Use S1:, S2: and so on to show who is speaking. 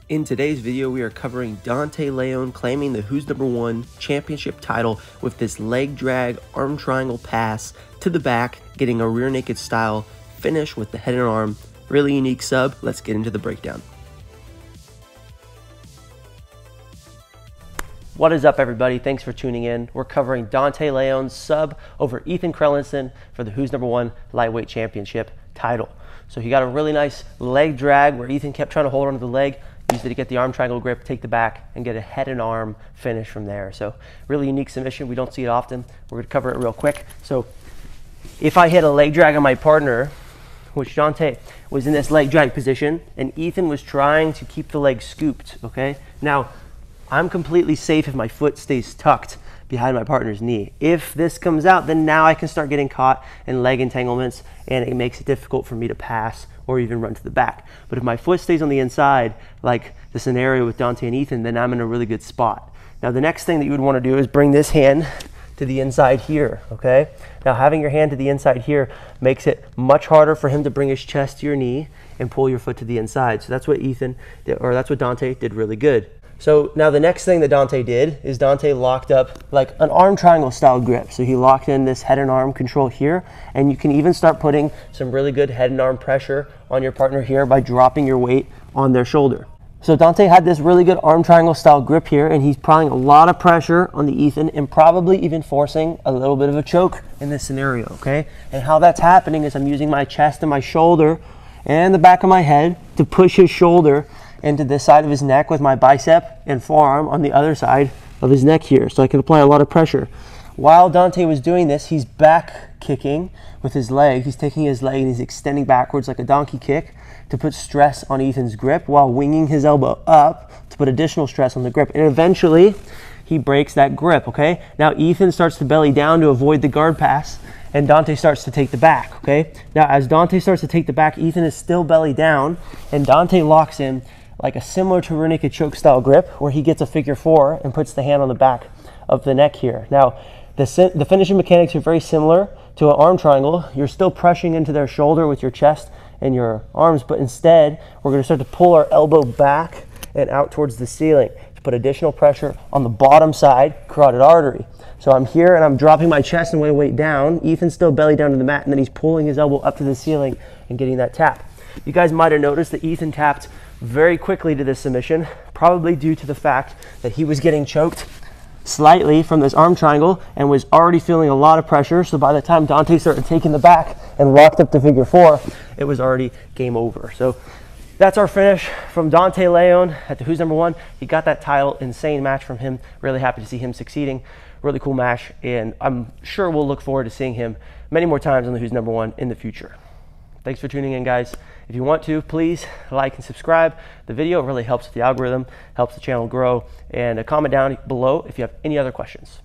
S1: In today's video, we are covering Dante Leon claiming the Who's Number One championship title with this leg drag arm triangle pass to the back, getting a rear naked style finish with the head and arm. Really unique sub. Let's get into the breakdown. What is up, everybody? Thanks for tuning in. We're covering Dante Leon's sub over Ethan Crelinsten for the Who's Number One lightweight championship title. So he got a really nice leg drag where Ethan kept trying to hold onto the leg, used it to get the arm triangle grip, take the back, and get a head and arm finish from there. So really unique submission. We don't see it often. We're going to cover it real quick. So if I hit a leg drag on my partner, which Dante was in this leg drag position, and Ethan was trying to keep the leg scooped, okay? Now, I'm completely safe if my foot stays tucked behind my partner's knee. If this comes out, then now I can start getting caught in leg entanglements, and it makes it difficult for me to pass or even run to the back. But if my foot stays on the inside, like the scenario with Dante and Ethan, then I'm in a really good spot. Now, the next thing that you would want to do is bring this hand to the inside here, okay? Now, having your hand to the inside here makes it much harder for him to bring his chest to your knee and pull your foot to the inside. So that's what Ethan did, or that's what Dante did really good. So now the next thing that Dante did is Dante locked up like an arm triangle style grip. So he locked in this head and arm control here, and you can even start putting some really good head and arm pressure on your partner here by dropping your weight on their shoulder. So Dante had this really good arm triangle style grip here, and he's applying a lot of pressure on the Ethan and probably even forcing a little bit of a choke in this scenario, okay? And how that's happening is I'm using my chest and my shoulder and the back of my head to push his shoulder into this side of his neck with my bicep and forearm on the other side of his neck here. So I can apply a lot of pressure. While Dante was doing this, he's back kicking with his leg. He's taking his leg and he's extending backwards like a donkey kick to put stress on Ethan's grip while winging his elbow up to put additional stress on the grip. And eventually he breaks that grip, okay? Now Ethan starts to belly down to avoid the guard pass, and Dante starts to take the back, okay? Now as Dante starts to take the back, Ethan is still belly down, and Dante locks in like a similar to rear naked choke style grip where he gets a figure four and puts the hand on the back of the neck here. Now, the finishing mechanics are very similar to an arm triangle. You're still pressing into their shoulder with your chest and your arms, but instead, we're gonna start to pull our elbow back and out towards the ceiling to put additional pressure on the bottom side carotid artery. So I'm here and I'm dropping my chest and my weight down. Ethan's still belly down to the mat, and then he's pulling his elbow up to the ceiling and getting that tap. You guys might have noticed that Ethan tapped very quickly to this submission, probably due to the fact that he was getting choked slightly from this arm triangle and was already feeling a lot of pressure. So by the time Dante started taking the back and locked up the figure four, it was already game over. So that's our finish from Dante Leon at the Who's Number One. He got that title. Insane match from him. Really happy to see him succeeding. Really cool match, and I'm sure we'll look forward to seeing him many more times on the Who's Number One in the future. Thanks for tuning in, guys. If you want to, please like and subscribe the video. It really helps with the algorithm, helps the channel grow, and comment down below if you have any other questions.